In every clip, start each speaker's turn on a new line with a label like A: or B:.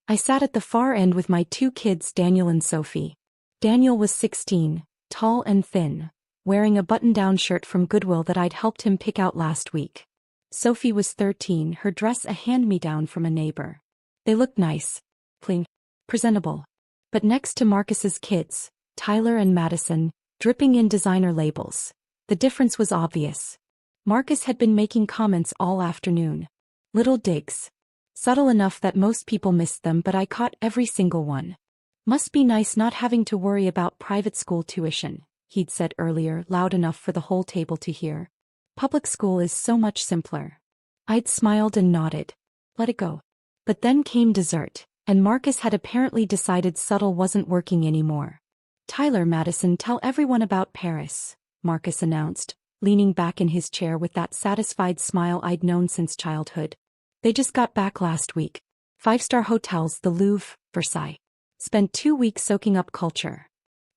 A: I sat at the far end with my two kids, Daniel and Sophie. Daniel was 16, tall and thin, wearing a button-down shirt from Goodwill that I'd helped him pick out last week. Sophie was 13, her dress a hand-me-down from a neighbor. They looked nice, clean, presentable. But next to Marcus's kids, Tyler and Madison, dripping in designer labels, the difference was obvious. Marcus had been making comments all afternoon. Little digs. Subtle enough that most people missed them, but I caught every single one. Must be nice not having to worry about private school tuition, he'd said earlier, loud enough for the whole table to hear. Public school is so much simpler. I'd smiled and nodded. Let it go. But then came dessert, and Marcus had apparently decided subtle wasn't working anymore. Tyler, Madison, tell everyone about Paris, Marcus announced, leaning back in his chair with that satisfied smile I'd known since childhood. They just got back last week. 5-star hotels, the Louvre, Versailles. Spent 2 weeks soaking up culture.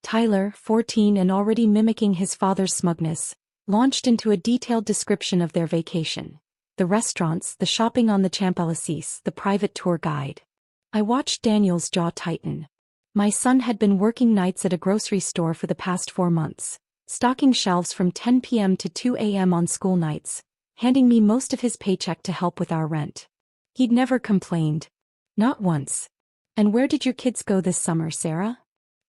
A: Tyler, 14 and already mimicking his father's smugness, launched into a detailed description of their vacation. The restaurants, the shopping on the Champs-Élysées, the private tour guide. I watched Daniel's jaw tighten. My son had been working nights at a grocery store for the past 4 months, stocking shelves from 10 p.m. to 2 a.m. on school nights, handing me most of his paycheck to help with our rent. He'd never complained. Not once. And where did your kids go this summer, Sarah?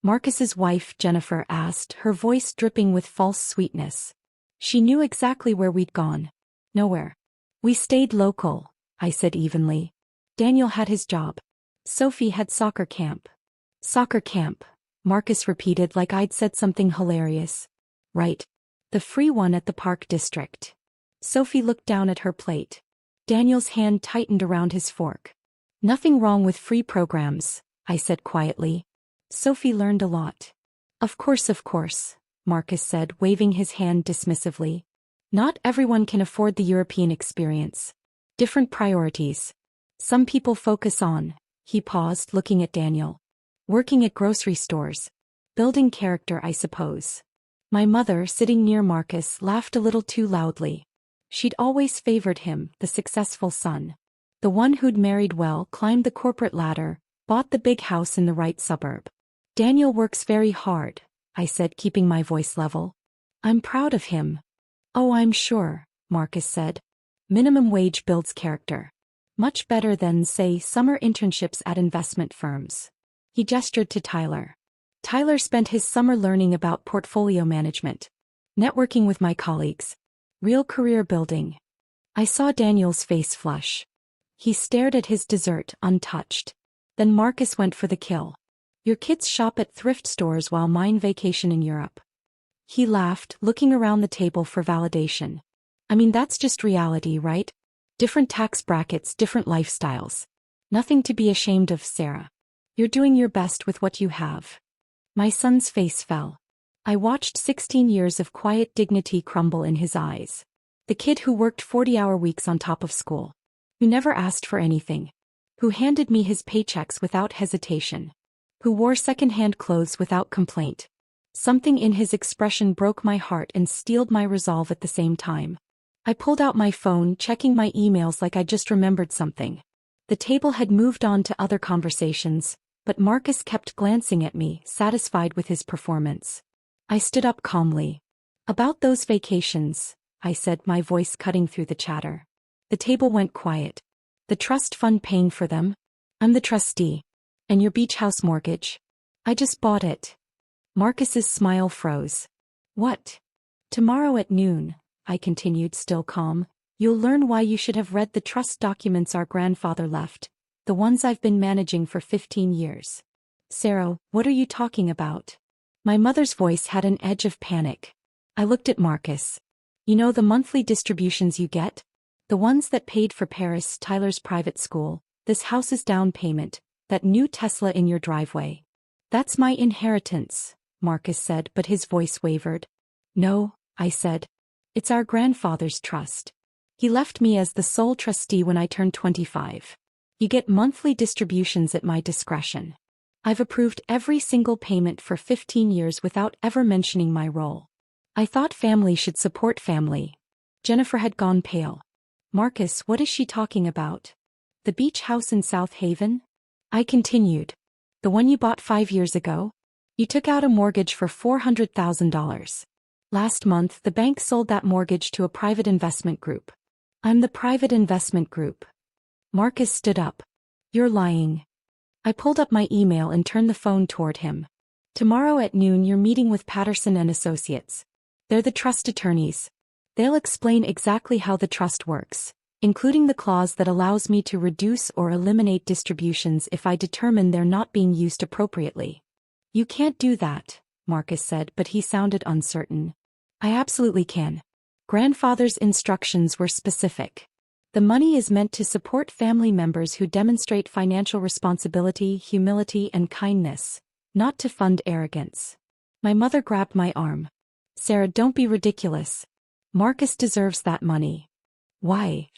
A: Marcus's wife, Jennifer, asked, her voice dripping with false sweetness. She knew exactly where we'd gone. Nowhere. We stayed local, I said evenly. Daniel had his job. Sophie had soccer camp. Soccer camp, Marcus repeated like I'd said something hilarious. Right. The free one at the Park District. Sophie looked down at her plate. Daniel's hand tightened around his fork. Nothing wrong with free programs, I said quietly. Sophie learned a lot. Of course, Marcus said, waving his hand dismissively. Not everyone can afford the European experience. Different priorities. Some people focus on, he paused, looking at Daniel. Working at grocery stores. Building character, I suppose. My mother, sitting near Marcus, laughed a little too loudly. She'd always favored him, the successful son. The one who'd married well, climbed the corporate ladder, bought the big house in the right suburb. Daniel works very hard, I said, keeping my voice level. I'm proud of him. Oh, I'm sure, Marcus said. Minimum wage builds character. Much better than, say, summer internships at investment firms. He gestured to Tyler. Tyler spent his summer learning about portfolio management. Networking with my colleagues. Real career building. I saw Daniel's face flush. He stared at his dessert, untouched. Then Marcus went for the kill. Your kids shop at thrift stores while mine vacation in Europe. He laughed, looking around the table for validation. I mean, that's just reality, right? Different tax brackets, different lifestyles. Nothing to be ashamed of, Sarah. You're doing your best with what you have. My son's face fell. I watched 16 years of quiet dignity crumble in his eyes. The kid who worked 40-hour weeks on top of school. Who never asked for anything. Who handed me his paychecks without hesitation. Who wore second-hand clothes without complaint. Something in his expression broke my heart and steeled my resolve at the same time. I pulled out my phone, checking my emails like I just remembered something. The table had moved on to other conversations, but Marcus kept glancing at me, satisfied with his performance. I stood up calmly. About those vacations, I said, my voice cutting through the chatter. The table went quiet. The trust fund paying for them? I'm the trustee. And your beach house mortgage? I just bought it. Marcus's smile froze. What? Tomorrow at noon, I continued, still calm, you'll learn why you should have read the trust documents our grandfather left, the ones I've been managing for 15 years. Sarah, what are you talking about? My mother's voice had an edge of panic. I looked at Marcus. You know the monthly distributions you get? The ones that paid for Paris, Tyler's private school, this house's down payment, that new Tesla in your driveway. That's my inheritance, Marcus said, but his voice wavered. No, I said. It's our grandfather's trust. He left me as the sole trustee when I turned 25. You get monthly distributions at my discretion. I've approved every single payment for 15 years without ever mentioning my role. I thought family should support family. Jennifer had gone pale. Marcus, what is she talking about? The beach house in South Haven? I continued. The one you bought 5 years ago? You took out a mortgage for $400,000. Last month, the bank sold that mortgage to a private investment group. I'm the private investment group. Marcus stood up. You're lying. I pulled up my email and turned the phone toward him. Tomorrow at noon you're meeting with Patterson and Associates. They're the trust attorneys. They'll explain exactly how the trust works, including the clause that allows me to reduce or eliminate distributions if I determine they're not being used appropriately. You can't do that, Marcus said, but he sounded uncertain. I absolutely can. Grandfather's instructions were specific. The money is meant to support family members who demonstrate financial responsibility, humility, and kindness, not to fund arrogance. My mother grabbed my arm. Sarah, don't be ridiculous. Marcus deserves that money. Why?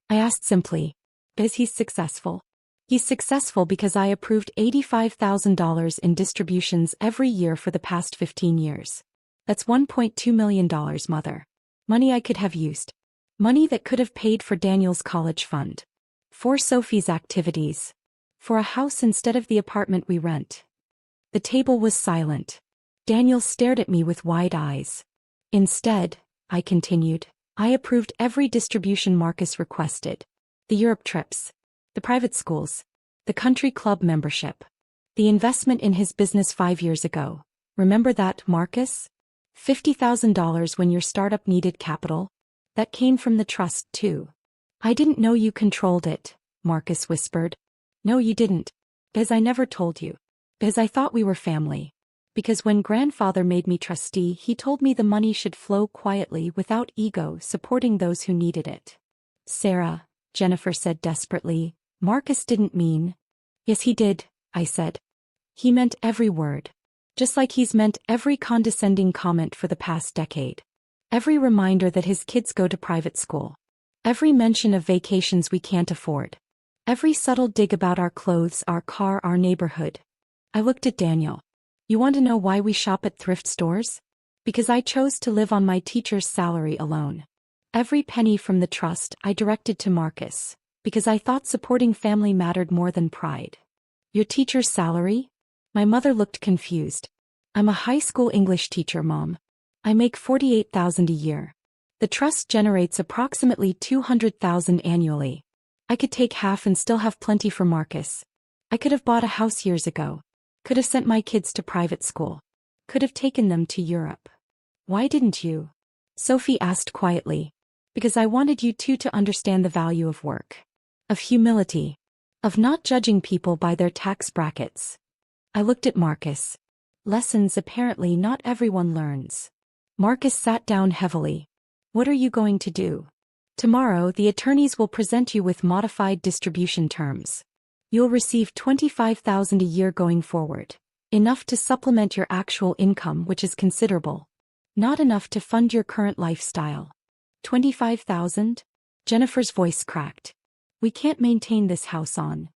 A: I asked simply. Because he's successful. He's successful because I approved $85,000 in distributions every year for the past 15 years. That's $1.2 million, Mother. Money I could have used. Money that could have paid for Daniel's college fund. For Sophie's activities. For a house instead of the apartment we rent. The table was silent. Daniel stared at me with wide eyes. Instead, I continued, I approved every distribution Marcus requested. The Europe trips. The private schools. The country club membership. The investment in his business 5 years ago. Remember that, Marcus? $50,000 when your startup needed capital? That came from the trust, too. I didn't know you controlled it, Marcus whispered. No, you didn't. Because I never told you. Because I thought we were family. Because when grandfather made me trustee, he told me the money should flow quietly without ego, supporting those who needed it. Sarah, Jennifer said desperately, Marcus didn't mean. Yes, he did, I said. He meant every word. Just like he's meant every condescending comment for the past decade. Every reminder that his kids go to private school. Every mention of vacations we can't afford. Every subtle dig about our clothes, our car, our neighborhood. I looked at Daniel. You want to know why we shop at thrift stores? Because I chose to live on my teacher's salary alone. Every penny from the trust I directed to Marcus, because I thought supporting family mattered more than pride. Your teacher's salary? My mother looked confused. I'm a high school English teacher, Mom. I make $48,000 a year. The trust generates approximately $200,000 annually. I could take half and still have plenty for Marcus. I could have bought a house years ago. Could have sent my kids to private school. Could have taken them to Europe. Why didn't you? Sophie asked quietly. Because I wanted you two to understand the value of work. Of humility. Of not judging people by their tax brackets. I looked at Marcus. Lessons apparently not everyone learns. Marcus sat down heavily. What are you going to do? Tomorrow the attorneys will present you with modified distribution terms. You'll receive $25,000 a year going forward. Enough to supplement your actual income, which is considerable. Not enough to fund your current lifestyle. $25,000? Jennifer's voice cracked. We can't maintain this house on.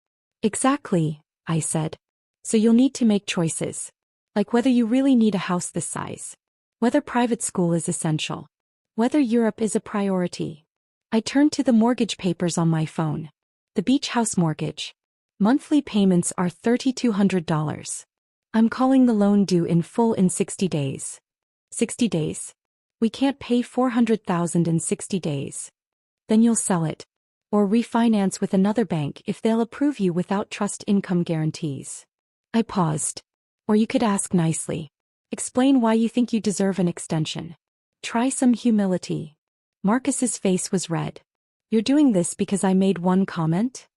A: Exactly, I said. So you'll need to make choices. Like whether you really need a house this size. Whether private school is essential. Whether Europe is a priority. I turned to the mortgage papers on my phone. The beach house mortgage. Monthly payments are $3,200. I'm calling the loan due in full in 60 days. 60 days? We can't pay $400,000 in 60 days. Then you'll sell it. Or refinance with another bank if they'll approve you without trust income guarantees. I paused. Or you could ask nicely. Explain why you think you deserve an extension. Try some humility. Marcus's face was red. You're doing this because I made one comment?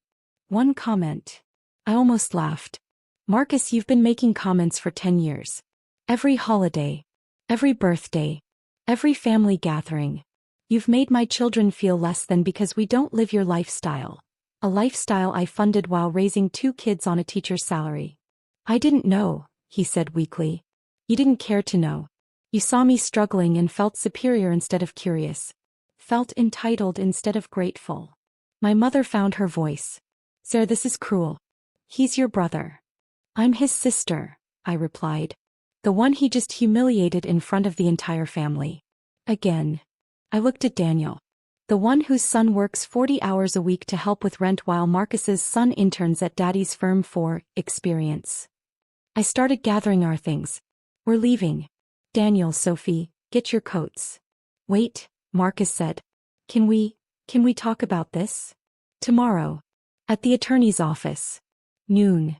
A: One comment. I almost laughed. Marcus, you've been making comments for 10 years. Every holiday. Every birthday. Every family gathering. You've made my children feel less than because we don't live your lifestyle. A lifestyle I funded while raising 2 kids on a teacher's salary. I didn't know, he said weakly. You didn't care to know. You saw me struggling and felt superior instead of curious. Felt entitled instead of grateful. My mother found her voice. Sarah, this is cruel. He's your brother. I'm his sister, I replied. The one he just humiliated in front of the entire family. Again. I looked at Daniel. The one whose son works 40 hours a week to help with rent while Marcus's son interns at daddy's firm for experience. I started gathering our things. We're leaving. Daniel, Sophie, get your coats. Wait, Marcus said. Can we talk about this? Tomorrow. At the attorney's office. Noon.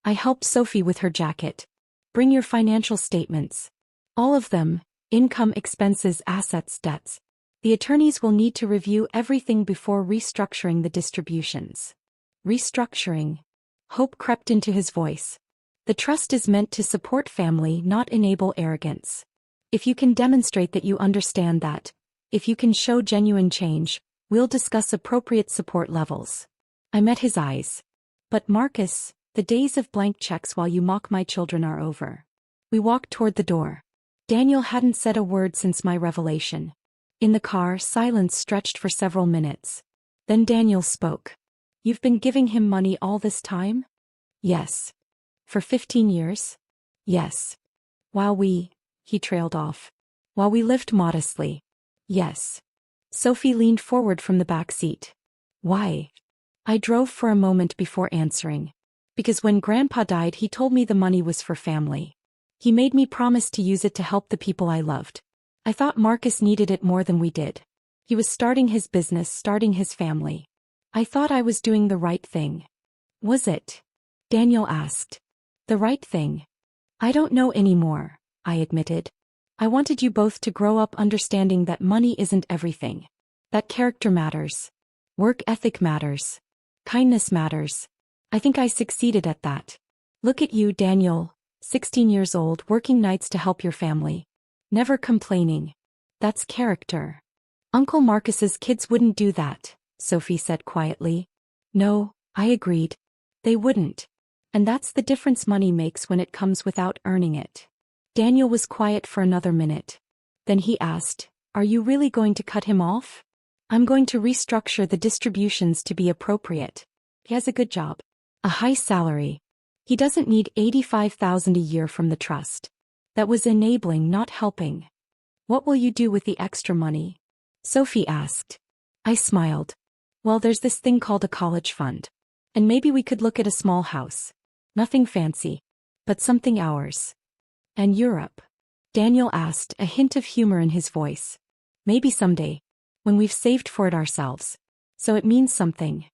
A: I helped Sophie with her jacket. Bring your financial statements. All of them, income, expenses, assets, debts. The attorneys will need to review everything before restructuring the distributions. Restructuring. Hope crept into his voice. The trust is meant to support family, not enable arrogance. If you can demonstrate that you understand that, if you can show genuine change, we'll discuss appropriate support levels. I met his eyes. But Marcus, the days of blank checks while you mock my children are over. We walked toward the door. Daniel hadn't said a word since my revelation. In the car, silence stretched for several minutes. Then Daniel spoke. You've been giving him money all this time? Yes. For 15 years? Yes. He trailed off. While we lived modestly. Yes. Sophie leaned forward from the back seat. Why? I drove for a moment before answering. Because when Grandpa died, he told me the money was for family. He made me promise to use it to help the people I loved. I thought Marcus needed it more than we did. He was starting his business, starting his family. I thought I was doing the right thing. Was it? Daniel asked. The right thing? I don't know anymore, I admitted. I wanted you both to grow up understanding that money isn't everything. That character matters. Work ethic matters. Kindness matters. I think I succeeded at that. Look at you, Daniel, 16 years old, working nights to help your family. Never complaining. That's character. Uncle Marcus's kids wouldn't do that, Sophie said quietly. No, I agreed. They wouldn't. And that's the difference money makes when it comes without earning it. Daniel was quiet for another minute. Then he asked, Are you really going to cut him off? I'm going to restructure the distributions to be appropriate. He has a good job. A high salary. He doesn't need $85,000 a year from the trust. That was enabling, not helping. What will you do with the extra money? Sophie asked. I smiled. Well, there's this thing called a college fund. And maybe we could look at a small house. Nothing fancy. But something ours. And Europe? Daniel asked, a hint of humor in his voice. Maybe someday. When we've saved for it ourselves. So it means something.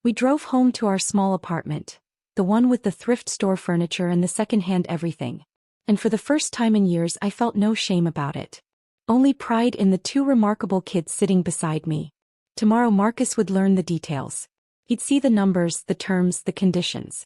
A: We drove home to our small apartment. The one with the thrift store furniture and the second-hand everything. And for the first time in years I felt no shame about it. Only pride in the two remarkable kids sitting beside me. Tomorrow Marcus would learn the details. He'd see the numbers, the terms, the conditions.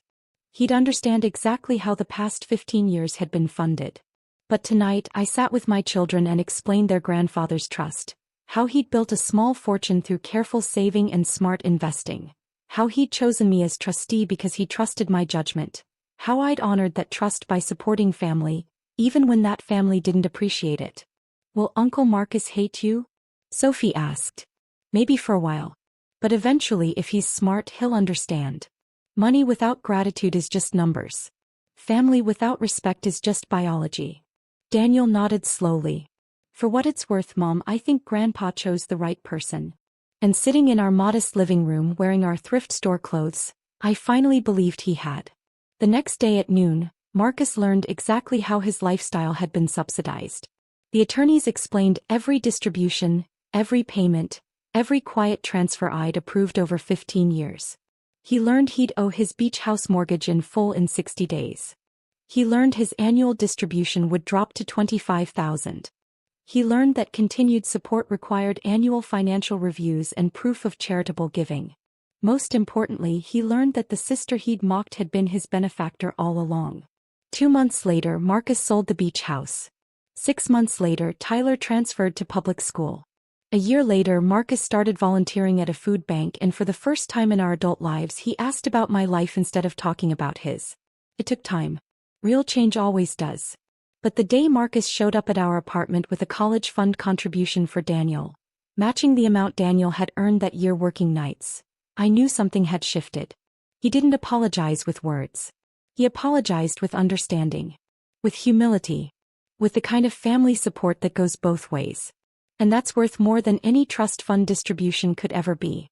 A: He'd understand exactly how the past 15 years had been funded. But tonight I sat with my children and explained their grandfather's trust. How he'd built a small fortune through careful saving and smart investing. How he'd chosen me as trustee because he trusted my judgment. How I'd honored that trust by supporting family, even when that family didn't appreciate it. Will Uncle Marcus hate you? Sophie asked. Maybe for a while. But eventually, if he's smart, he'll understand. Money without gratitude is just numbers. Family without respect is just biology. Daniel nodded slowly. For what it's worth, Mom, I think Grandpa chose the right person. And sitting in our modest living room wearing our thrift store clothes, I finally believed he had. The next day at noon, Marcus learned exactly how his lifestyle had been subsidized. The attorneys explained every distribution, every payment, every quiet transfer I'd approved over 15 years. He learned he'd owe his beach house mortgage in full in 60 days. He learned his annual distribution would drop to $25,000. He learned that continued support required annual financial reviews and proof of charitable giving. Most importantly, he learned that the sister he'd mocked had been his benefactor all along. 2 months later, Marcus sold the beach house. 6 months later, Tyler transferred to public school. A year later, Marcus started volunteering at a food bank, and for the first time in our adult lives, he asked about my life instead of talking about his. It took time. Real change always does. But the day Marcus showed up at our apartment with a college fund contribution for Daniel, matching the amount Daniel had earned that year working nights, I knew something had shifted. He didn't apologize with words. He apologized with understanding. With humility. With the kind of family support that goes both ways. And that's worth more than any trust fund distribution could ever be.